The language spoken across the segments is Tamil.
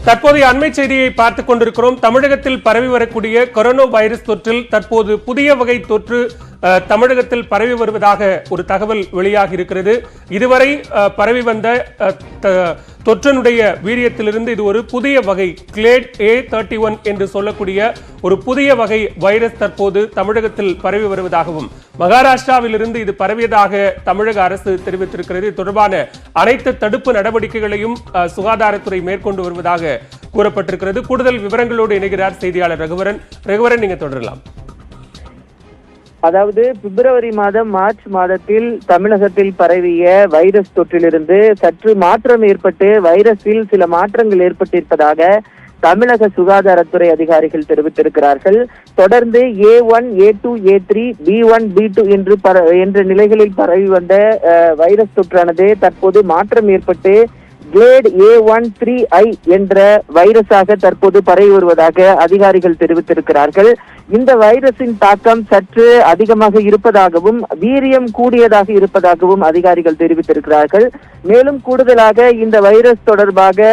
தற்போதைய அண்மை செய்தியை பார்த்துக் கொண்டிருக்கிறோம். தமிழகத்தில் பரவி வரக்கூடிய கொரோனா வைரஸ் தொற்றில் தற்போது புதிய வகை தொற்று தமிழகத்தில் பரவி வருவதாக ஒரு தகவல் வெளியாகி இருக்கிறது. இதுவரை பரவி வந்த தொற்றினுடைய வீரியத்திலிருந்து இது ஒரு புதிய வகை கிளேட் A31 என்று சொல்லக்கூடிய ஒரு புதிய வகை வைரஸ் தற்போது தமிழகத்தில் பரவி வருவதாகவும் மகாராஷ்டிராவிலிருந்து இது பரவியதாக தமிழக அரசு தெரிவித்திருக்கிறது. இது தொடர்பான அனைத்து தடுப்பு நடவடிக்கைகளையும் சுகாதாரத்துறை மேற்கொண்டு வருவதாக கூறப்பட்டிருக்கிறது. கூடுதல் விவரங்களோடு இணைகிறார் செய்தியாளர் ரகுவரன். ரகுவரன், நீங்க தொடரலாம். அதாவது பிப்ரவரி மாதம் மார்ச் மாதத்தில் தமிழகத்தில் பரவிய வைரஸ் தொற்றிலிருந்து சற்று மாற்றம் ஏற்பட்டு வைரஸில் சில மாற்றங்கள் ஏற்பட்டிருப்பதாக தமிழக சுகாதாரத்துறை அதிகாரிகள் தெரிவித்திருக்கிறார்கள். தொடர்ந்து A1, A2, A3, B1, B2 என்ற நிலைகளில் பரவி வந்த வைரஸ் தொற்றானது தற்போது மாற்றம் ஏற்பட்டு கிளேட் A13I என்ற வைரஸாக தற்போது பரவி வருவதாக அதிகாரிகள் தெரிவித்திருக்கிறார்கள். இந்த வைரஸின் தாக்கம் சற்று அதிகமாக இருப்பதாகவும் வீரியம் கூடியதாக இருப்பதாகவும் அதிகாரிகள் தெரிவித்திருக்கிறார்கள். மேலும் கூடுதலாக இந்த வைரஸ் தொடர்பாக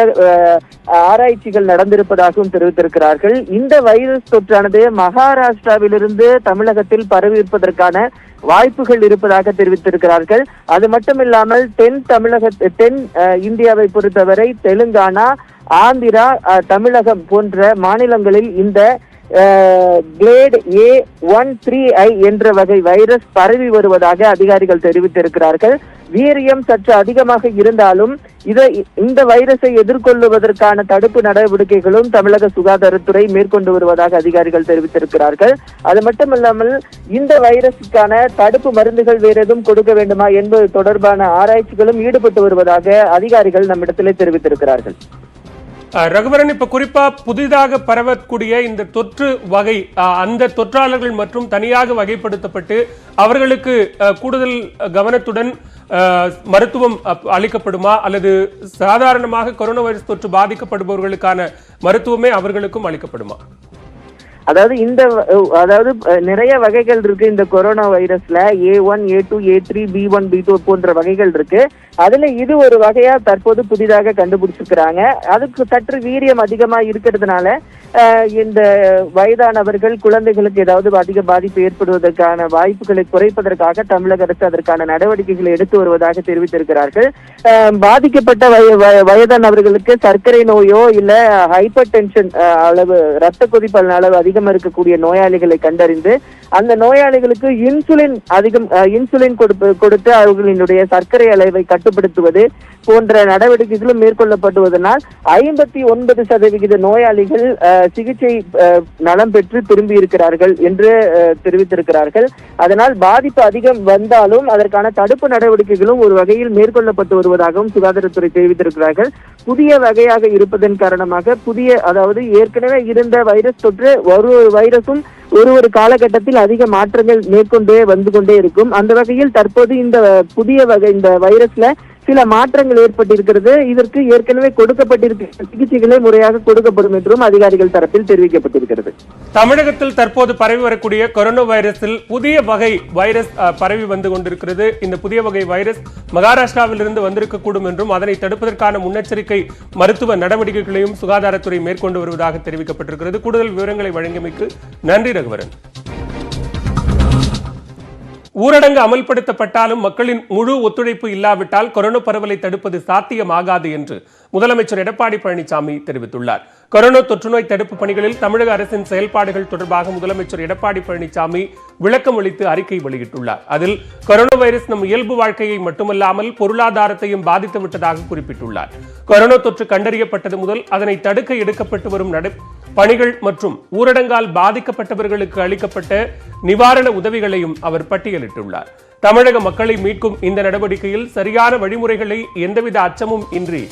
ஆராய்ச்சிகள் நடந்திருப்பதாகவும் தெரிவித்திருக்கிறார்கள். இந்த வைரஸ் தொற்றானது மகாராஷ்டிராவிலிருந்து தமிழகத்தில் பரவி இருப்பதற்கான வாய்ப்புகள் இருப்பதாக தெரிவித்திருக்கிறார்கள். அது மட்டுமில்லாமல் தென் இந்தியாவை பொறுத்தவரை தெலுங்கானா, ஆந்திரா, தமிழகம் போன்ற மாநிலங்களில் இந்த கிளேட் A13I என்ற வகை வைரஸ் பரவி வருவதாக அதிகாரிகள் தெரிவித்திருக்கிறார்கள். வீரியம் சற்று அதிகமாக இருந்தாலும் இந்த வைரஸை எதிர்கொள்வதற்கான தடுப்பு நடவடிக்கைகளும் தமிழக சுகாதாரத்துறை மேற்கொண்டு வருவதாக அதிகாரிகள் தெரிவித்திருக்கிறார்கள். அது மட்டுமல்லாமல் இந்த வைரஸுக்கான தடுப்பு மருந்துகள் வேறு எதுவும் கொடுக்க வேண்டுமா என்பது தொடர்பான ஆராய்ச்சிகளும் ஈடுபட்டு வருவதாக அதிகாரிகள் நம்மிடத்திலே தெரிவித்திருக்கிறார்கள். ரகுவரன், இப்ப குறிப்பா புதிதாக பரவக்கூடிய இந்த தொற்று வகை அந்த தொற்றாளர்கள் மற்றும் தனியாக வகைப்படுத்தப்பட்டு அவர்களுக்கு கூடுதல் கவனத்துடன் மருத்துவம் அளிக்கப்படுமா அல்லது சாதாரணமாக கொரோனா வைரஸ் தொற்று பாதிக்கப்படுபவர்களுக்கான மருத்துவமே அவர்களுக்கும் அளிக்கப்படுமா? அதாவது நிறைய வகைகள் இருக்கு இந்த corona வைரஸ்ல. A1, A2, A3, B1, B2 போன்ற வகைகள் இருக்கு. அதுல இது ஒரு வகையா தற்போது புதிதாக கண்டுபிடிச்சிருக்கிறாங்க. அதுக்கு சற்று வீரியம் அதிகமா இருக்கிறதுனால இந்த வயதானவர்கள், குழந்தைகளுக்கு ஏதாவது அதிக பாதிப்பு ஏற்படுவதற்கான வாய்ப்புகளை குறைப்பதற்காக தமிழக அரசு அதற்கான நடவடிக்கைகளை எடுத்து வருவதாக தெரிவித்திருக்கிறார்கள். பாதிக்கப்பட்ட வயதானவர்களுக்கு சர்க்கரை நோயோ இல்ல ஹைப்பர் டென்ஷன் அளவு, ரத்த கொதிப்பான அளவு அதிகம் இருக்கக்கூடிய நோயாளிகளை கண்டறிந்து அந்த நோயாளிகளுக்கு இன்சுலின் கொடுத்து அவர்களினுடைய சர்க்கரை அளவை கட்டுப்படுத்துவது போன்ற நடவடிக்கைகளும் மேற்கொள்ளப்படுவதனால் 59% நோயாளிகள் சிகிச்சை நலம் பெற்று திரும்பி இருக்கிறார்கள் என்று தெரிவித்திருக்கிறார்கள். அதனால் பாதிப்பு அதிகம் வந்தாலும் அதற்கான தடுப்பு நடவடிக்கைகளும் ஒரு வகையில் மேற்கொள்ளப்பட்டு வருவதாகவும் சுகாதாரத்துறை தெரிவித்திருக்கிறார்கள். புதிய வகையாக இருப்பதன் காரணமாக அதாவது ஏற்கனவே இருந்த வைரஸ் தொற்று ஒரு வைரஸும் ஒரு காலகட்டத்தில் அதிக மாற்றங்கள் மேற்கொண்டே வந்து கொண்டே இருக்கும். அந்த வகையில் தற்போது இந்த புதிய வகை இந்த வைரஸ்ல சில மாற்றங்கள் ஏற்பட்டிருக்கிறது. இதற்கு ஏற்கனவே கொடுக்கப்பட்டிருக்கிற சிகிச்சைகளே முறையாக கொடுக்கப்படும் என்றும் அதிகாரிகள் தரப்பில் தெரிவிக்கப்பட்டிருக்கிறது. தமிழகத்தில் தற்போது பரவி வரக்கூடிய கொரோனா வைரஸில் புதிய வகை வைரஸ் பரவி வந்து கொண்டிருக்கிறது. இந்த புதிய வகை வைரஸ் மகாராஷ்டிராவிலிருந்து வந்திருக்கக்கூடும் என்றும் அதனை தடுப்பதற்கான முன்னெச்சரிக்கை மருத்துவ நடவடிக்கைகளையும் சுகாதாரத்துறை மேற்கொண்டு வருவதாக தெரிவிக்கப்பட்டிருக்கிறது. கூடுதல் விவரங்களை வழங்கியமைக்கு நன்றி ரகுவரன். ஊரடங்கு அமல்படுத்தப்பட்டாலும் மக்களின் முழு ஒத்துழைப்பு இல்லாவிட்டால் கொரோனா பரவலை தடுப்பது சாத்தியமாகாது என்று முதலமைச்சர் எடப்பாடி பழனிசாமி தெரிவித்துள்ளார். கொரோனா தொற்றுநோய் தடுப்பு பணிகளில் தமிழக அரசின் செயல்பாடுகள் தொடர்பாக முதலமைச்சர் எடப்பாடி பழனிசாமி விளக்கம் அளித்து அறிக்கை வெளியிட்டுள்ளார். அதில் கொரோனா வைரஸ் நம் இயல்பு வாழ்க்கையை மட்டுமல்லாமல் பொருளாதாரத்தையும் பாதித்து விட்டதாக குறிப்பிட்டுள்ளார். கொரோனா தொற்று கண்டறியப்பட்டது முதல் அதனை தடுக்க எடுக்கப்பட்டு வரும் பணிகள் மற்றும் ஊரடங்கால் பாதிக்கப்பட்டவர்களுக்கு அளிக்கப்பட்ட நிவாரண உதவிகளையும் அவர் பட்டியலிட்டுள்ளார். தமிழக மக்களை மீட்கும் இந்த நடவடிக்கையில் சரியான வழிமுறைகளை எந்தவித அச்சமும் இன்றி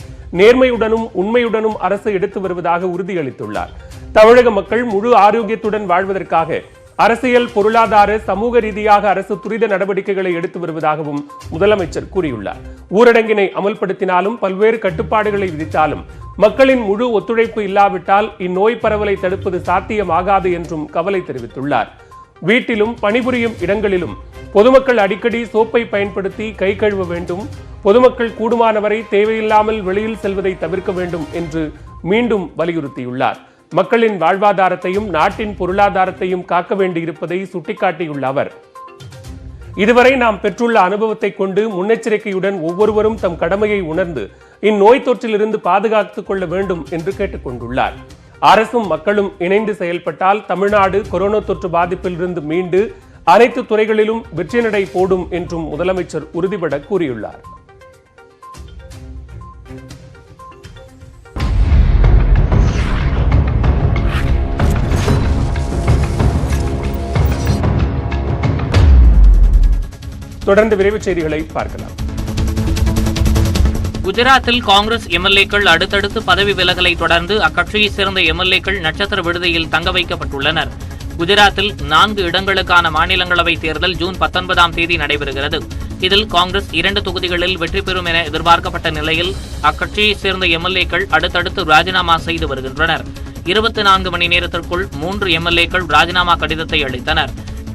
நேர்மையுடனும் உண்மையுடனும் அரசு எடுத்து வருவதாக உறுதியளித்துள்ளார். தமிழக மக்கள் முழு ஆரோக்கியத்துடன் வாழ்வதற்காக அரசியல், பொருளாதார, சமூக ரீதியாக அரசு துரித நடவடிக்கைகளை எடுத்து வருவதாகவும் முதலமைச்சர் கூறியுள்ளார். ஊரடங்கினை அமல்படுத்தினாலும் பல்வேறு கட்டுப்பாடுகளை விதித்தாலும் மக்களின் முழு ஒத்துழைப்பு இல்லாவிட்டால் இந்நோய் பரவலை தடுப்பது சாத்தியமாகாது என்றும் கவலை தெரிவித்துள்ளார். வீட்டிலும் பணிபுரியும் இடங்களிலும் பொதுமக்கள் அடிக்கடி சோப்பை பயன்படுத்தி கை கழுவ வேண்டும். பொதுமக்கள் கூடுமானவரை தேவையில்லாமல் வெளியில் செல்வதை தவிர்க்க வேண்டும் என்று மீண்டும் வலியுறுத்தியுள்ளார். மக்களின் வாழ்வாதாரத்தையும் நாட்டின் பொருளாதாரத்தையும் காக்க வேண்டியிருப்பதை சுட்டிக்காட்டியுள்ள அவர், இதுவரை நாம் பெற்றுள்ள அனுபவத்தை கொண்டு முன்னெச்சரிக்கையுடன் ஒவ்வொருவரும் தம் கடமையை உணர்ந்து இந்நோய் தொற்றிலிருந்து பாதுகாத்துக் கொள்ள வேண்டும் என்று கேட்டுக் கொண்டுள்ளார். அரசும் மக்களும் இணைந்து செயல்பட்டால் தமிழ்நாடு கொரோனா தொற்று பாதிப்பிலிருந்து மீண்டு அனைத்து துறைகளிலும் வெற்றி நடை போடும் என்றும் முதலமைச்சர் உறுதிபட கூறியுள்ளார். தொடர்ந்து விரைவு செய்திகளை பார்க்கலாம். குஜராத்தில் காங்கிரஸ் எம்எல்ஏக்கள் அடுத்தடுத்து பதவி விலகலை தொடர்ந்து அக்கட்சியைச் சேர்ந்த எம்எல்ஏக்கள் நட்சத்திர விடுதியில் தங்க வைக்கப்பட்டுள்ளனர். குஜராத்தில் 4 இடங்களுக்கான மாநிலங்களவை தேர்தல் ஜூன் 19ஆம் தேதி நடைபெறுகிறது. இதில் காங்கிரஸ் 2 தொகுதிகளில் வெற்றி பெறும் என எதிர்பார்க்கப்பட்ட நிலையில் அக்கட்சியைச் சேர்ந்த எம்எல்ஏக்கள் அடுத்தடுத்து ராஜினாமா செய்து வருகின்றனர். 24 மணி நேரத்திற்குள் 3 எம்எல்ஏக்கள் ராஜினாமா கடிதத்தை அளித்தனர்.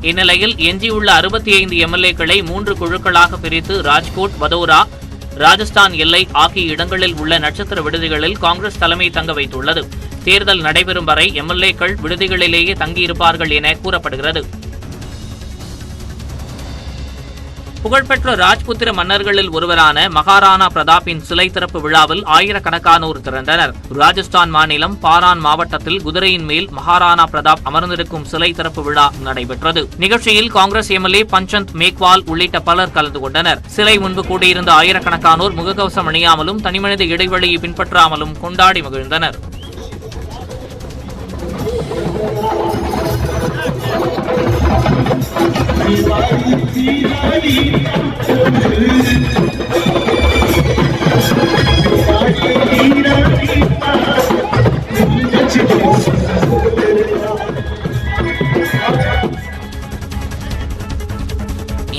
இந்நிலையில் எஞ்சியுள்ள 65 எம்எல்ஏக்களை 3 குழுக்களாக பிரித்து ராஜ்கோட், வதோரா, ராஜஸ்தான் எல்லை ஆகிய இடங்களில் உள்ள நட்சத்திர விடுதிகளில் காங்கிரஸ் தலைமை தங்க வைத்துள்ளது. தேர்தல் நடைபெறும் வரை எம்எல்ஏக்கள் விடுதிகளிலேயே தங்கியிருப்பார்கள் என கூறப்படுகிறது. புகழ்பெற்ற ராஜ்புத்திர மன்னர்களில் ஒருவரான மகாராணா பிரதாப்பின் சிலை திறப்பு விழாவில் ஆயிரக்கணக்கானோர் திரண்டனர். ராஜஸ்தான் மாநிலம் பாரான் மாவட்டத்தில் குதிரையின் மேல் மகாராணா பிரதாப் அமர்ந்திருக்கும் சிலை திறப்பு விழா நடைபெற்றது. நிகழ்ச்சியில் காங்கிரஸ் எம்எல்ஏ பஞ்சந்த் மேக்வால் உள்ளிட்ட பலர் கலந்து கொண்டனர். சிலை முன்பு கூடியிருந்த ஆயிரக்கணக்கானோர் முகக்கவசம் அணியாமலும் தனிமனித இடைவெளியை பின்பற்றாமலும் கொண்டாடி மகிழ்ந்தனர்.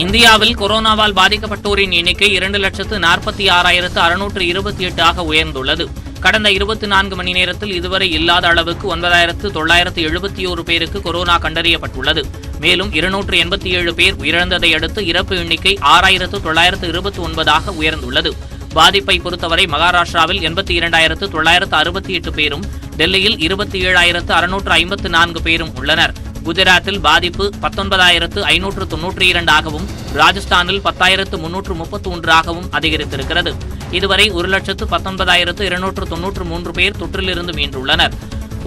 இந்தியாவில் கொரோனாவால் பாதிக்கப்பட்டோரின் எண்ணிக்கை 2,46,628 ஆக உயர்ந்துள்ளது. கடந்த 24 மணி நேரத்தில் இதுவரை இல்லாத அளவுக்கு 9,971 பேருக்கு கொரோனா கண்டறியப்பட்டுள்ளது. மேலும் 287 பேர் உயிரிழந்ததை அடுத்து இறப்பு எண்ணிக்கை 6,929 உயர்ந்துள்ளது. பாதிப்பை பொறுத்தவரை மகாராஷ்டிராவில் 82,968 பேரும், டெல்லியில் 27,654 பேரும் உள்ளனர். குஜராத்தில் பாதிப்பு 19,592 ராஜஸ்தானில் 10,331 அதிகரித்திருக்கிறது. இதுவரை 1,19,293 பேர் தொற்றிலிருந்து மீண்டுள்ளனர்.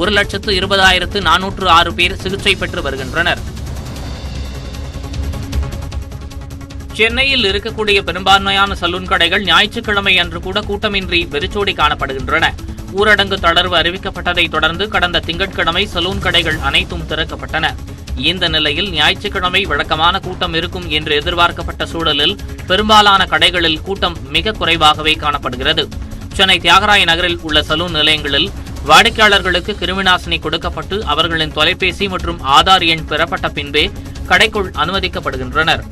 1,20,406 பேர் சிகிச்சை பெற்று வருகின்றனர். சென்னையில் இருக்கக்கூடிய பெரும்பான்மையான சலூன் கடைகள் ஞாயிற்றுக்கிழமை அன்று கூட கூட்டமின்றி வெறிச்சோடி காணப்படுகின்றன. ஊரடங்கு தளர்வு அறிவிக்கப்பட்டதை தொடர்ந்து கடந்த திங்கட்கிழமை சலூன் கடைகள் அனைத்தும் திறக்கப்பட்டன. இந்த நிலையில் ஞாயிற்றுக்கிழமை வழக்கமான கூட்டம் இருக்கும் என்று எதிர்பார்க்கப்பட்ட சூழலில் பெரும்பாலான கடைகளில் கூட்டம் மிக குறைவாகவே காணப்படுகிறது. சென்னை தியாகராய நகரில் உள்ள சலூன் நிலையங்களில் வாடிக்கையாளர்களுக்கு கிருமிநாசினி கொடுக்கப்பட்டு அவர்களின் தொலைபேசி மற்றும் ஆதார் எண் பெறப்பட்ட பின்பே கடைக்குள் அனுமதிக்கப்படுகின்றனர்.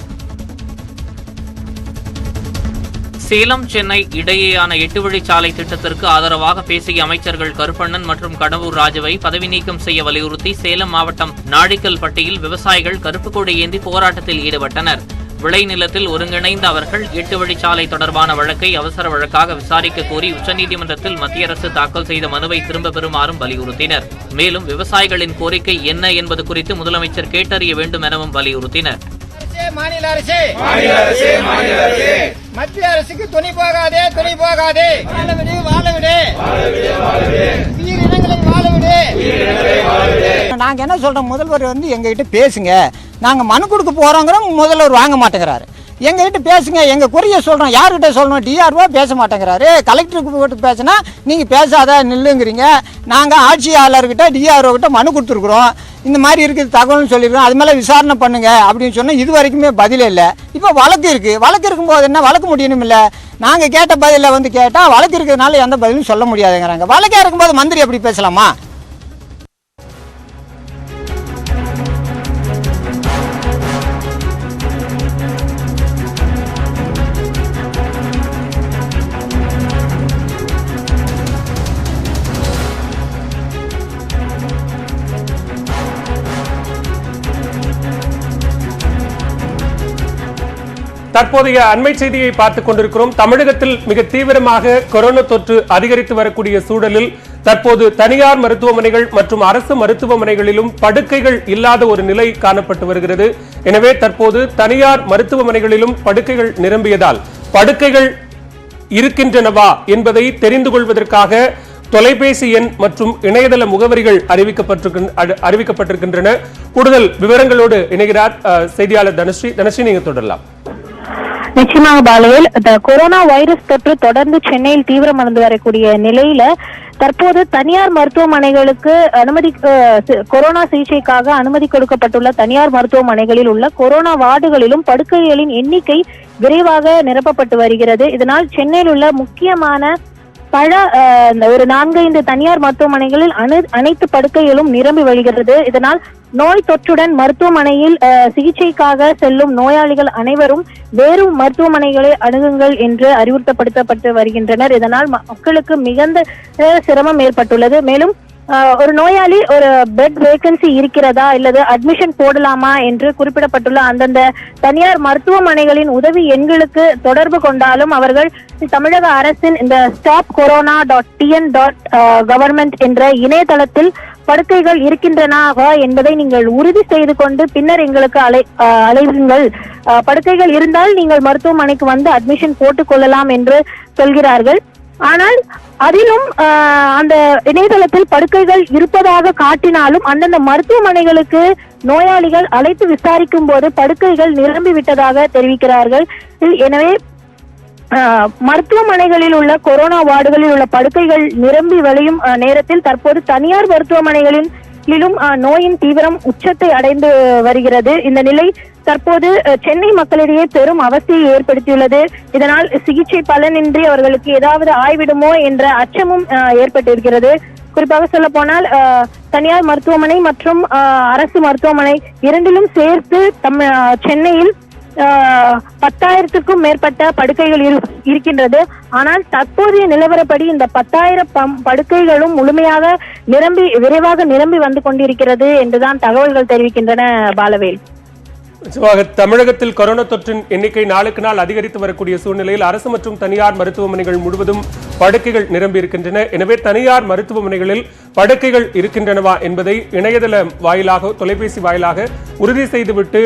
சேலம் சென்னை இடையேயான 8 வழிச்சாலை திட்டத்திற்கு ஆதரவாக பேசிய அமைச்சர்கள் கருப்பண்ணன் மற்றும் கடம்பூர் ராஜுவை பதவி நீக்கம் செய்ய வலியுறுத்தி சேலம் மாவட்டம் நாடிக்கல்பட்டியில் விவசாயிகள் கருப்பு கொடி ஏந்தி போராட்டத்தில் ஈடுபட்டனர். விளைநிலத்தில் ஒருங்கிணைந்த அவர்கள் 8 வழிச்சாலை தொடர்பான வழக்கை அவசர வழக்காக விசாரிக்க கோரி உச்சநீதிமன்றத்தில் மத்திய அரசு தாக்கல் செய்த மனுவை திரும்ப பெறுமாறும் வலியுறுத்தினர். மேலும் விவசாயிகளின் கோரிக்கை என்ன என்பது குறித்து முதலமைச்சர் கேட்டறிய வேண்டும் எனவும் வலியுறுத்தினர். மாநில அரசு மத்திய அரசுக்கு துணை போகாதே நாங்க என்ன சொல்றோம், முதல்வர் எங்ககிட்ட பேசுங்க, நாங்க மனு கொடுக்க போறோங்கிறோம், முதல்வர் வாங்க மாட்டேங்கிறாரு. எங்ககிட்ட பேசுங்க, எங்க குறைய சொல்றோம், யார்கிட்ட சொல்லணும், டிஆர்ஓ பேச மாட்டேங்கிறாரு. கலெக்டருக்கு பேசினா நீங்க பேசாத நில்லுங்கிறீங்க. நாங்க ஆட்சியாளர்கிட்ட டிஆர்ஓ கிட்ட மனு கொடுத்துருக்குறோம், இந்த மாதிரி இருக்குது தகவல்னு சொல்லியிருக்கோம், அது மேலே விசாரணை பண்ணுங்க அப்படின்னு சொன்னால் இது வரைக்குமே பதிலே இல்லை. இப்போ வழக்கு இருக்கும்போது என்ன வழக்கு முடியணும் இல்லை, நாங்கள் கேட்ட பதிலில் கேட்டால் வழக்கு இருக்கிறதுனால எந்த பதிலும் சொல்ல முடியாதுங்கிறாங்க. வழக்கே இருக்கும்போது மந்திரி எப்படி பேசலாமா? தற்போதைய அண்மை செய்தியை பார்த்துக் கொண்டிருக்கிறோம். தமிழகத்தில் மிக தீவிரமாக கொரோனா தொற்று அதிகரித்து வரக்கூடிய சூழலில் தற்போது தனியார் மருத்துவமனைகள் மற்றும் அரசு மருத்துவமனைகளிலும் படுக்கைகள் இல்லாத ஒரு நிலை காணப்பட்டு வருகிறது. எனவே தற்போது தனியார் மருத்துவமனைகளிலும் படுக்கைகள் நிரம்பியதால் படுக்கைகள் இருக்கின்றனவா என்பதை தெரிந்து கொள்வதற்காக தொலைபேசி எண் மற்றும் இணையதள முகவரிகள் அறிவிக்கப்பட்டிருக்கின்றன. கூடுதல் விவரங்களோடு இணைகிறார் செய்தியாளர் தனஸ்ரீ, நீங்க தொடரலாம். நிச்சயமாக பாலவேல், கொரோனா வைரஸ் தொற்று தொடர்ந்து சென்னையில் தீவிரமடைந்து வரக்கூடிய நிலையில தற்போது தனியார் மருத்துவமனைகளுக்கு கொரோனா சிகிச்சைக்காக அனுமதி கொடுக்கப்பட்டுள்ள தனியார் மருத்துவமனைகளில் உள்ள கொரோனா வார்டுகளிலும் படுக்கைகளின் எண்ணிக்கை விரைவாக நிரப்பப்பட்டு வருகிறது. இதனால் சென்னையில் உள்ள முக்கியமான ஒரு 4-5 தனியார் மருத்துவமனைகளில் அனைத்து படுக்கைகளும் நிரம்பி வருகிறது. இதனால் நோய் தொற்றுடன் மருத்துவமனையில் சிகிச்சைக்காக செல்லும் நோயாளிகள் அனைவரும் வேறு மருத்துவமனைகளை அணுகுங்கள் என்று அறிவுறுத்தப்பட்டு வருகின்றனர். இதனால் மக்களுக்கு மிகுந்த சிரமம் ஏற்பட்டுள்ளது. மேலும் ஒரு நோயாளி ஒரு பெட் வேகன்சி இருக்கிறதா இல்லது அட்மிஷன் போடலாமா என்று குறிப்பிடப்பட்டுள்ள அந்தந்த தனியார் மருத்துவமனைகளின் உதவி எண்களுக்கு தொடர்பு கொண்டாலும் அவர்கள் தமிழக அரசின் இந்த stopcorona.tn.government என்ற இணையதளத்தில் படுக்கைகள் இருக்கின்றனவா என்பதை நீங்கள் உறுதி செய்து கொண்டு பின்னர் எங்களுக்கு அழைவுங்கள், படுக்கைகள் இருந்தால் நீங்கள் மருத்துவமனைக்கு வந்து அட்மிஷன் போட்டுக் கொள்ளலாம் என்று சொல்கிறார்கள். ஆனால் அதிலும் அந்த இணையதளத்தில் படுக்கைகள் இருப்பதாக காட்டினாலும் அந்தந்த மருத்துவமனைகளுக்கு நோயாளிகள் அழைத்து விசாரிக்கும் போது படுக்கைகள் நிரம்பி விட்டதாக தெரிவிக்கிறார்கள். எனவே மருத்துவமனைகளில் உள்ள கொரோனா வார்டுகளில் உள்ள படுக்கைகள் நிரம்பி வழியும் நேரத்தில் தற்போது தனியார் மருத்துவமனைகளிலும் நோயின் தீவிரம் உச்சத்தை அடைந்து வருகிறது. இந்த நிலை தற்போது சென்னை மக்களிடையே பெரும் அவஸ்தையை ஏற்படுத்தியுள்ளது. இதனால் சிகிச்சை பலனின்றி அவர்களுக்கு ஏதாவது ஆய்விடுமோ என்ற அச்சமும் ஏற்பட்டிருக்கிறது. குறிப்பாக சொல்ல போனால் தனியார் மருத்துவமனை மற்றும் அரசு மருத்துவமனை இரண்டிலும் சேர்த்து சென்னையில் 10,000க்கும் மேற்பட்ட படுக்கைகள் இருக்கின்றது. ஆனால் தற்போதைய நிலவரப்படி இந்த 10,000 படுக்கைகளும் முழுமையாக விரைவாக நிரம்பி வந்து கொண்டிருக்கிறது என்றுதான் தகவல்கள் தெரிவிக்கின்றன. பாலவேல், தமிழகத்தில் கொரோனா தொற்றின் எண்ணிக்கை நாளுக்கு நாள் அதிகரித்து வரக்கூடிய சூழ்நிலையில் அரசு மற்றும் தனியார் மருத்துவமனைகள் முழுவதும் படுக்கைகள் நிரம்பி இருக்கின்றன. எனவே தனியார் மருத்துவமனைகளில் படுக்கைகள் இருக்கின்றனவா என்பதை இணையதள வாயிலாக தொலைபேசி வாயிலாக உறுதி செய்துவிட்டு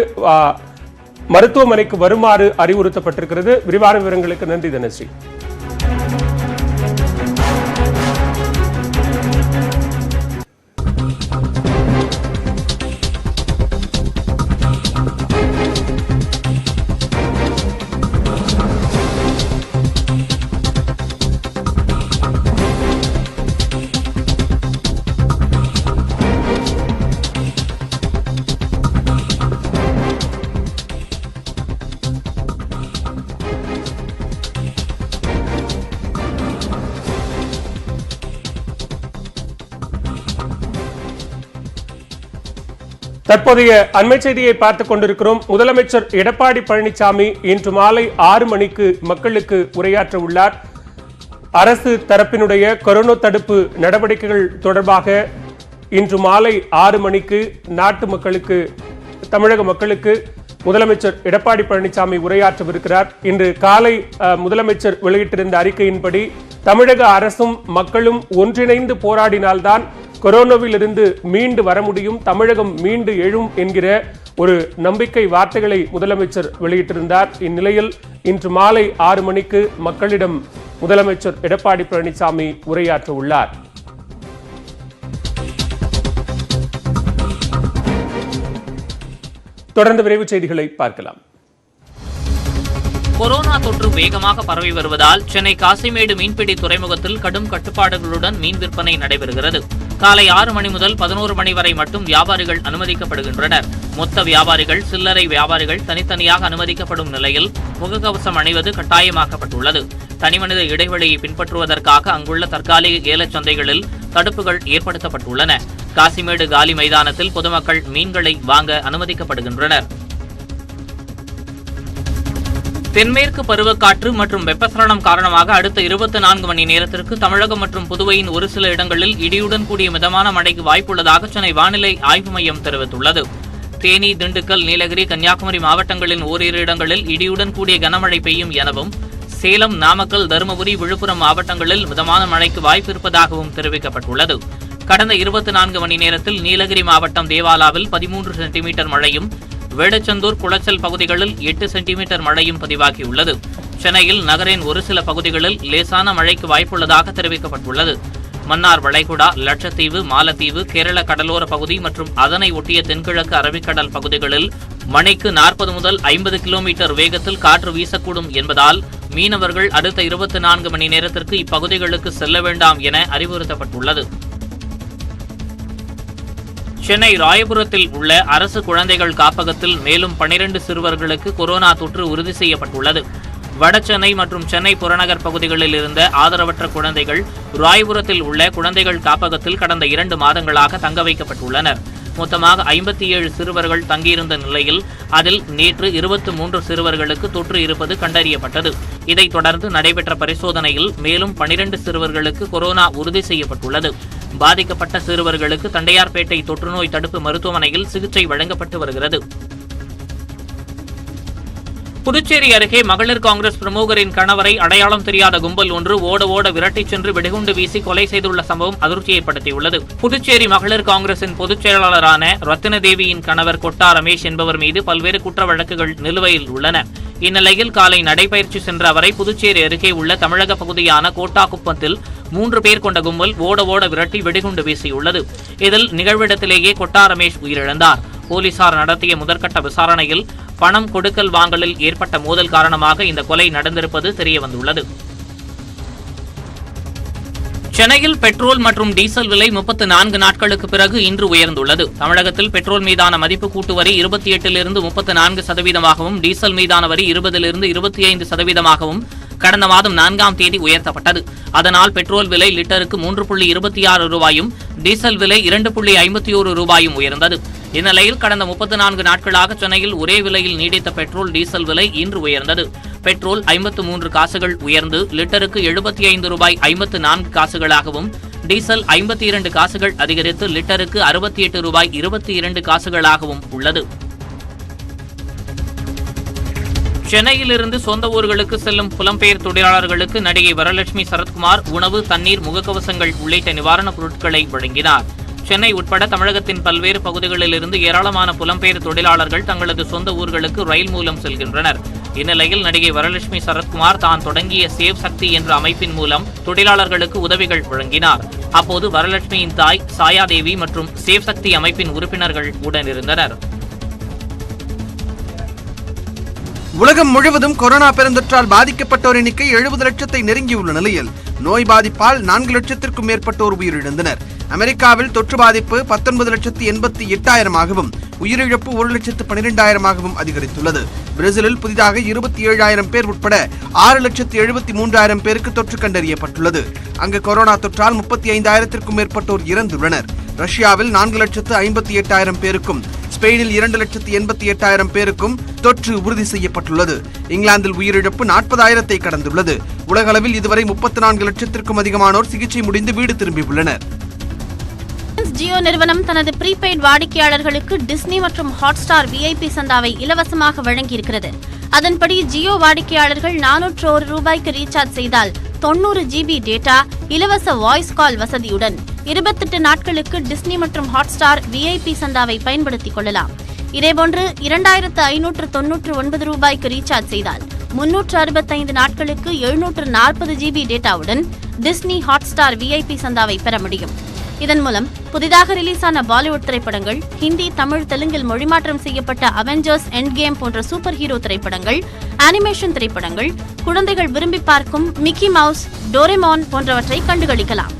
மருத்துவமனைக்கு வருமாறு அறிவுறுத்தப்பட்டிருக்கிறது. விரிவான விவரங்களுக்கு நன்றி தனஸ்ரீ. தற்போதைய அண்மை செய்தியை பார்த்துக் கொண்டிருக்கிறோம். முதலமைச்சர் எடப்பாடி பழனிசாமி இன்று மாலை 6 மணிக்கு மக்களுக்கு உரையாற்ற உள்ளார். அரசு தரப்பினுடைய கொரோனா தடுப்பு நடவடிக்கைகள் தொடர்பாக இன்று மாலை 6 மணிக்கு நாட்டு மக்களுக்கு, தமிழக மக்களுக்கு முதலமைச்சர் எடப்பாடி பழனிசாமி உரையாற்றவிருக்கிறார். இன்று காலை முதலமைச்சர் வெளியிட்டிருந்த அறிக்கையின்படி தமிழக அரசும் மக்களும் ஒன்றிணைந்து போராடினால்தான் கொரோனாவில் இருந்து மீண்டு வர முடியும், தமிழகம் மீண்டு எழும் என்கிற ஒரு நம்பிக்கை வார்த்தைகளை முதலமைச்சர் வெளியிட்டிருந்தார். இந்நிலையில் இன்று மாலை 6 மணிக்கு மக்களிடம் முதலமைச்சர் எடப்பாடி பழனிசாமி உரையாற்ற உள்ளார். தொடர்ந்து விரைவு செய்திகளை பார்க்கலாம். கொரோனா தொற்று வேகமாக பரவி வருவதால் சென்னை காசிமேடு மீன்பிடி துறைமுகத்தில் கடும் கட்டுப்பாடுகளுடன் மீன் விற்பனை நடைபெறுகிறது. காலை 6 மணி முதல் 11 மணி வரை மட்டும் வியாபாரிகள் அனுமதிக்கப்படுகின்றனர். மொத்த வியாபாரிகள், சில்லறை வியாபாரிகள் தனித்தனியாக அனுமதிக்கப்படும் நிலையில் முகக்கவசம் அணிவது கட்டாயமாக்கப்பட்டுள்ளது. தனிமனித இடைவெளியை பின்பற்றுவதற்காக அங்குள்ள தற்காலிக ஏலச்சந்தைகளில் தடுப்புகள் ஏற்படுத்தப்பட்டுள்ளன. காசிமேடு காலி மைதானத்தில் பொதுமக்கள் மீன்களை வாங்க அனுமதிக்கப்படுகின்றனர். தென்மேற்கு பருவக்காற்று மற்றும் வெப்பசலனம் காரணமாக அடுத்த 24 மணி நேரத்திற்கு தமிழகம் மற்றும் புதுவையின் ஒரு சில இடங்களில் இடியுடன் கூடிய மிதமான மழைக்கு வாய்ப்புள்ளதாக சென்னை வானிலை ஆய்வு மையம் தெரிவித்துள்ளது. தேனி, திண்டுக்கல், நீலகிரி, கன்னியாகுமரி மாவட்டங்களின் ஓரிரு இடங்களில் இடியுடன் கூடிய கனமழை பெய்யும் எனவும், சேலம், நாமக்கல், தருமபுரி, விழுப்புரம் மாவட்டங்களில் மிதமான மழைக்கு வாய்ப்பு இருப்பதாகவும் தெரிவிக்கப்பட்டுள்ளது. கடந்த 24 மணி நேரத்தில் நீலகிரி மாவட்டம் தேவாலாவில் 13 சென்டிமீட்டர் மழையும், வேடச்சந்தூர், குளச்சல் பகுதிகளில் 8 சென்டிமீட்டர் மழையும் பதிவாகியுள்ளது. சென்னையில் நகரின் ஒரு சில பகுதிகளில் லேசான மழைக்கு வாய்ப்புள்ளதாக தெரிவிக்கப்பட்டுள்ளது. மன்னார் வளைகுடா, லட்சத்தீவு, மாலத்தீவு, கேரள கடலோர பகுதி மற்றும் அதனை ஒட்டிய தென்கிழக்கு அரபிக்கடல் பகுதிகளில் மணிக்கு 40 முதல் 50 கிலோமீட்டர் வேகத்தில் காற்று வீசக்கூடும் என்பதால் மீனவர்கள் அடுத்த 24 மணி நேரத்திற்கு இப்பகுதிகளுக்கு செல்ல வேண்டாம் என அறிவுறுத்தப்பட்டுள்ளது. சென்னை ராயபுரத்தில் உள்ள அரசு குழந்தைகள் காப்பகத்தில் மேலும் 12 சிறுவர்களுக்கு கொரோனா தொற்று உறுதி செய்யப்பட்டுள்ளது. வடசென்னை மற்றும் சென்னை புறநகர் பகுதிகளில் இருந்த ஆதரவற்ற குழந்தைகள் ராயபுரத்தில் உள்ள குழந்தைகள் காப்பகத்தில் கடந்த 2 மாதங்களாக தங்க வைக்கப்பட்டுள்ளனர். மொத்தமாக 57 சிறுவர்கள் தங்கியிருந்த நிலையில் அதில் நேற்று 23 சிறுவர்களுக்கு தொற்று இருப்பது கண்டறியப்பட்டது. இதைத் தொடர்ந்து நடைபெற்ற பரிசோதனையில் மேலும் 12 சிறுவர்களுக்கு கொரோனா உறுதி செய்யப்பட்டுள்ளது. பாதிக்கப்பட்ட சிறுவர்களுக்கு தண்டையார்பேட்டை தொற்றுநோய் தடுப்பு மருத்துவமனையில் சிகிச்சை வழங்கப்பட்டு வருகிறது. புதுச்சேரி அருகே மகளிர் காங்கிரஸ் பிரமுகரின் கணவரை அடையாளம் தெரியாத கும்பல் ஒன்று ஓட ஓட விரட்டிச் சென்று வெடிகுண்டு வீசி கொலை செய்துள்ள சம்பவம் அதிர்ச்சியை ஏற்படுத்தியுள்ளது. புதுச்சேரி மகளிர் காங்கிரசின் பொதுச் செயலாளரான ரத்தினதேவியின் கணவர் கொட்டா ரமேஷ் என்பவர் மீது பல்வேறு குற்ற வழக்குகள் நிலுவையில் உள்ளன. இந்நிலையில் காலை நடைபயிற்சி சென்ற அவரை புதுச்சேரி அருகே உள்ள தமிழக பகுதியான கோட்டாக்குப்பத்தில் 3 பேர் கொண்ட கும்பல் ஓட ஓட விரட்டி வெடிகுண்டு வீசியுள்ளது. இதில் நிகழ்விடத்திலேயே கொட்டா ரமேஷ் உயிரிழந்தார். போலீசார் நடத்திய முதற்கட்ட விசாரணையில் பணம் கொடுக்கல் வாங்கலில் ஏற்பட்ட மோதல் காரணமாக இந்த கொலை நடந்திருப்பது தெரியவந்துள்ளது. சென்னையில் பெட்ரோல் மற்றும் டீசல் விலை 34 நாட்களுக்கு பிறகு இன்று உயர்ந்துள்ளது. தமிழகத்தில் பெட்ரோல் மீதான மதிப்பு கூட்டு வரி 28லிருந்து 34%ஆகவும், டீசல் மீதான வரி 20லிருந்து 25%ஆகவும் கடந்த மாதம் 4ஆம் தேதி உயர்த்தப்பட்டது. அதனால் பெட்ரோல் விலை லிட்டருக்கு 3.26 ரூபாயும், டீசல் விலை 2.51 ரூபாயும் உயர்ந்தது. இந்நிலையில் கடந்த 34 நாட்களாக சென்னையில் ஒரே விலையில் நீடித்த பெட்ரோல், டீசல் விலை இன்று உயர்ந்தது. பெட்ரோல் 53 காசுகள் உயர்ந்து லிட்டருக்கு 75 ரூபாய் 54 காசுகளாகவும், டீசல் 52 காசுகள் அதிகரித்து லிட்டருக்கு 68 ரூபாய் 22 காசுகளாகவும் உள்ளது. சென்னையிலிருந்து சொந்த ஊர்களுக்கு செல்லும் புலம்பெயர் தொழிலாளர்களுக்கு நடிகை வரலட்சுமி சரத்குமார் உணவு, தண்ணீர், முகக்கவசங்கள் உள்ளிட்ட நிவாரணப் பொருட்களை வழங்கினார். சென்னை உட்பட தமிழகத்தின் பல்வேறு பகுதிகளிலிருந்து ஏராளமான புலம்பெயர் தொழிலாளர்கள் தங்களது சொந்த ஊர்களுக்கு ரயில் மூலம் செல்கின்றனர். இந்நிலையில் நடிகை வரலட்சுமி சரத்குமார் தான் தொடங்கிய சேவ் சக்தி என்ற அமைப்பின் மூலம் தொழிலாளர்களுக்கு உதவிகள் வழங்கினார். அப்போது வரலட்சுமியின் தாய் சாயாதேவி மற்றும் சேவ் சக்தி அமைப்பின் உறுப்பினர்கள் உடனிருந்தனர். உலகம் முழுவதும் கொரோனா பெருந்தொற்றால் பாதிக்கப்பட்டோர் எண்ணிக்கை 70 லட்சத்தை நெருங்கியுள்ள நிலையில் நோய் பாதிப்பால் 4 லட்சத்திற்கும் மேற்பட்டோர் உயிரிழந்தனர். அமெரிக்காவில் தொற்று பாதிப்பு 19,88,000ஆகவும் உயிரிழப்பு 1,12,000ஆகவும் அதிகரித்துள்ளது. பிரேசிலில் புதிதாக 27,000 பேர் உட்பட 6,73,000 பேருக்கு தொற்று கண்டறியப்பட்டுள்ளது. அங்கு கொரோனா தொற்றால் 35,000த்திற்கும் மேற்பட்டோர் இறந்துள்ளனர். ரஷ்யாவில் 4,58,000 பேருக்கும், ஸ்பெயினில் 2,88,000 பேருக்கும் தொற்று உறுதி செய்யப்பட்டுள்ளது. இங்கிலாந்தில் உயிரிழப்பு 40,000-ஐ கடந்துள்ளது. உலகளவில் இதுவரை 34 லட்சத்திற்கும் அதிகமானோர் சிகிச்சை முடிந்து வீடு திரும்பியுள்ளனர். ஜியோ நிறுவனம் தனது ப்ரீபெய்ட் வாடிக்கையாளர்களுக்கு டிஸ்னி மற்றும் ஹாட்ஸ்டார் VIP சந்தாவை இலவசமாக வழங்கியிருக்கிறது. அதன்படி ஜியோ வாடிக்கையாளர்கள் 401 ரூபாய்க்கு ரீசார்ஜ் செய்தால் 90 GB டேட்டா, இலவச வாய்ஸ் கால் வசதியுடன் 28 நாட்களுக்கு டிஸ்னி மற்றும் ஹாட்ஸ்டார் VIP சந்தாவை பயன்படுத்திக் கொள்ளலாம். இதேபோன்று 2,599 ரூபாய்க்கு ரீசார்ஜ் செய்தால் 365 நாட்களுக்கு 740 GB டேட்டாவுடன் டிஸ்னி ஹாட்ஸ்டார் VIP சந்தாவை பெற முடியும். இதன் மூலம் புதிதாக ரிலீஸான பாலிவுட் திரைப்படங்கள், ஹிந்தி, தமிழ், தெலுங்கில் மொழிமாற்றம் செய்யப்பட்ட அவெஞ்சர்ஸ் எண்ட் கேம் போன்ற சூப்பர் ஹீரோ திரைப்படங்கள், அனிமேஷன் திரைப்படங்கள், குழந்தைகள் விரும்பி பார்க்கும் மிக்கி மவுஸ், டோரேமான் போன்றவற்றை கண்டுகளிக்கலாம்.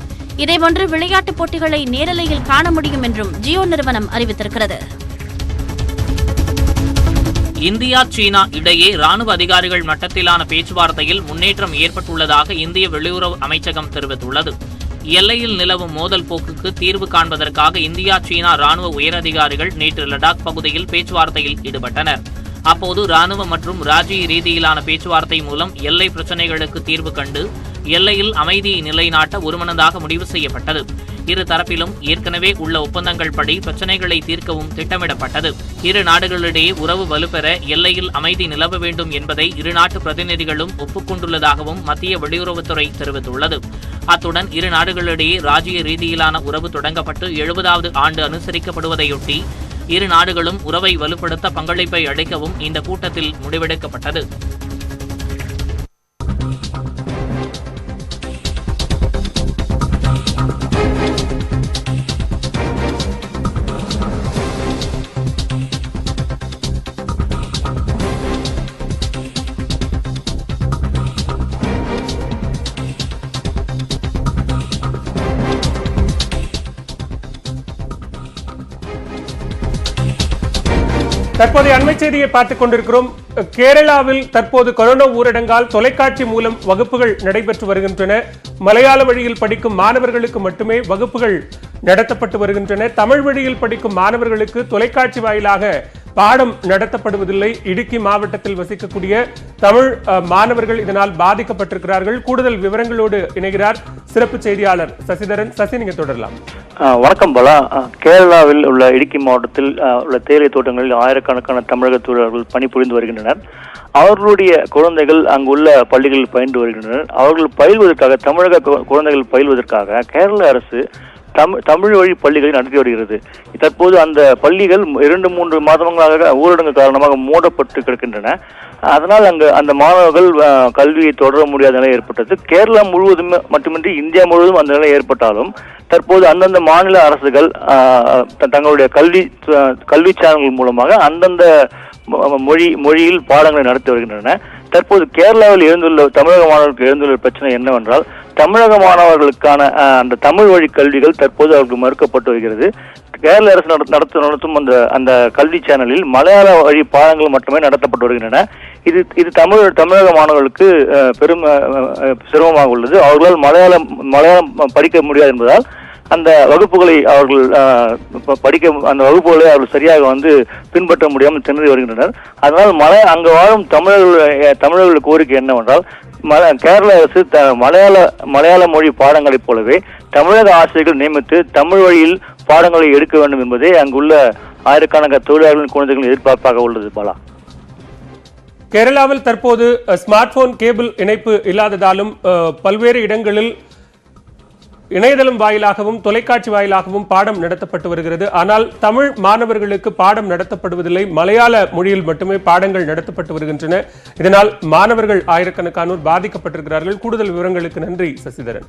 இதேபோன்று விளையாட்டுப் போட்டிகளை நேரலையில் காண முடியும் என்றும் ஜியோ நிறுவனம் அறிவித்திருக்கிறது. இந்தியா, சீனா இடையே ராணுவ அதிகாரிகள் மட்டத்திலான பேச்சுவார்த்தையில் முன்னேற்றம் ஏற்பட்டுள்ளதாக இந்திய வெளியுறவு அமைச்சகம் தெரிவித்துள்ளது. எல்லையில் நிலவும் மோதல் போக்குக்கு தீர்வு காண்பதற்காக இந்தியா, சீனா ராணுவ உயரதிகாரிகள் நேற்று லடாக் பகுதியில் பேச்சுவார்த்தையில் ஈடுபட்டனர். அப்போது ராணுவ மற்றும் ராஜ்ய ரீதியிலான பேச்சுவார்த்தை மூலம் எல்லை பிரச்சினைகளுக்கு தீர்வு கண்டு எல்லையில் அமைதியை நிலைநாட்ட ஒருமனதாக முடிவு செய்யப்பட்டது. இரு தரப்பிலும் ஏற்கனவே உள்ள ஒப்பந்தங்கள் படி பிரச்சினைகளை தீர்க்கவும் திட்டமிடப்பட்டது. இரு நாடுகளிடையே உறவு வலுப்பெற எல்லையில் அமைதி நிலவ வேண்டும் என்பதை இரு நாட்டு பிரதிநிதிகளும் ஒப்புக்கொண்டுள்ளதாகவும் மத்திய வெளியுறவுத்துறை தெரிவித்துள்ளது. அத்துடன் இரு நாடுகளிடையே ராஜ்ய ரீதியிலான உறவு தொடங்கப்பட்டு 70வது ஆண்டு அனுசரிக்கப்படுவதையொட்டி இரு நாடுகளும் உறவை வலுப்படுத்த பங்களிப்பை அளிக்கவும் இந்த கூட்டத்தில் முடிவெடுக்கப்பட்டது. தற்போதைய அண்மை செய்தியை பார்த்துக் கொண்டிருக்கிறோம். கேரளாவில் தற்போது கொரோனா ஊரடங்கால் தொலைக்காட்சி மூலம் வகுப்புகள் நடைபெற்று வருகின்றன. மலையாள வழியில் படிக்கும் மாணவர்களுக்கு மட்டுமே வகுப்புகள் நடத்தப்பட்டு வருகின்றன. தமிழ் வழியில் படிக்கும் மாணவர்களுக்கு தொலைக்காட்சி வாயிலாக பாடம் நடத்தப்படுவதில்லை. இடுக்கி மாவட்டத்தில் வசிக்கக்கூடிய தமிழ் மாணவர்கள் இதனால் பாதிக்கப்பட்டிருக்கிறார்கள். கூடுதல் விவரங்களோடு இணைகிறார் சிறப்பு செய்தியாளர் சசிதரன். சசி, நீங்க தொடரலாம். வணக்கம் பாலா. கேரளாவில் உள்ள இடுக்கி மாவட்டத்தில் உள்ள தேயிலை தோட்டங்களில் ஆயிரக்கணக்கான தமிழக தொழிலாளர்கள் பணிபுரிந்து வருகின்றனர். அவர்களுடைய குழந்தைகள் அங்குள்ள பள்ளிகளில் பயின்று வருகின்றனர். அவர்கள் பயில்வதற்காக, தமிழக குழந்தைகள் பயில்வதற்காக கேரள அரசு தமிழ் வழி பள்ளிகளை நடத்தி வருகிறது. தற்போது அந்த பள்ளிகள் 2-3 மாதங்களாக ஊரடங்கு காரணமாக மூடப்பட்டு கிடக்கின்றன. அதனால் அங்கு அந்த மாணவர்கள் கல்வியை தொடர முடியாத நிலை ஏற்பட்டது. கேரளா முழுவதும் மட்டுமின்றி இந்தியா முழுவதும் அந்த நிலை ஏற்பட்டாலும் தற்போது அந்தந்த மாநில அரசுகள் தங்களுடைய கல்வி சேனல்கள் மூலமாக அந்தந்த மொழியில் பாடங்களை நடத்தி வருகின்றன. தற்போது கேரளாவில் எழுந்துள்ள தமிழக மாணவர்களுக்கு எழுந்துள்ள பிரச்சனை என்னவென்றால், தமிழக மாணவர்களுக்கான அந்த தமிழ் வழி கல்விகள் தற்போது அவர்களுக்கு மறுக்கப்பட்டு வருகிறது. கேரள அரசு நடத்தும் அந்த கல்வி சேனலில் மலையாள வழி பாடங்கள் மட்டுமே நடத்தப்பட்டு வருகின்றன. இது தமிழக மாணவர்களுக்கு பெரும் சிரமமாக உள்ளது. அவர்களால் மலையாளம் படிக்க முடியாது என்பதால் அந்த வகுப்புகளை அவர்கள் அந்த வகுப்புகளை அவர்கள் சரியாக பின்பற்ற முடியாமல் திணறி வருகின்றனர். அதனால் அங்கு வாழும் தமிழர்கள் கோரிக்கை என்னவென்றால், கேரள அரசு மலையாள மொழி பாடங்களைப் போலவே தமிழக ஆசிரியர்கள் நியமித்து தமிழ் வழியில் பாடங்களை எடுக்க வேண்டும் என்பதே அங்குள்ள ஆயிரக்கணக்கான தொழிலாளர்களின் குழந்தைகளின் எதிர்பார்ப்பாக உள்ளது. பாலா, கேரளாவில் தற்போது ஸ்மார்ட் போன் கேபிள் இணைப்பு இல்லாததாலும் பல்வேறு இடங்களில் இணையதளம் வாயிலாகவும் தொலைக்காட்சி வாயிலாகவும் பாடம் நடத்தப்பட்டு வருகிறது. ஆனால் தமிழ் மாணவர்களுக்கு பாடம் நடத்தப்படுவதில்லை. மலையாள மொழியில் மட்டுமே பாடங்கள் நடத்தப்பட்டு வருகின்றன. இதனால் மாணவர்கள் ஆயிரக்கணக்கானோர் பாதிக்கப்பட்டிருக்கிறார்கள். கூடுதல் விவரங்களுக்கு நன்றி சசிதரன்.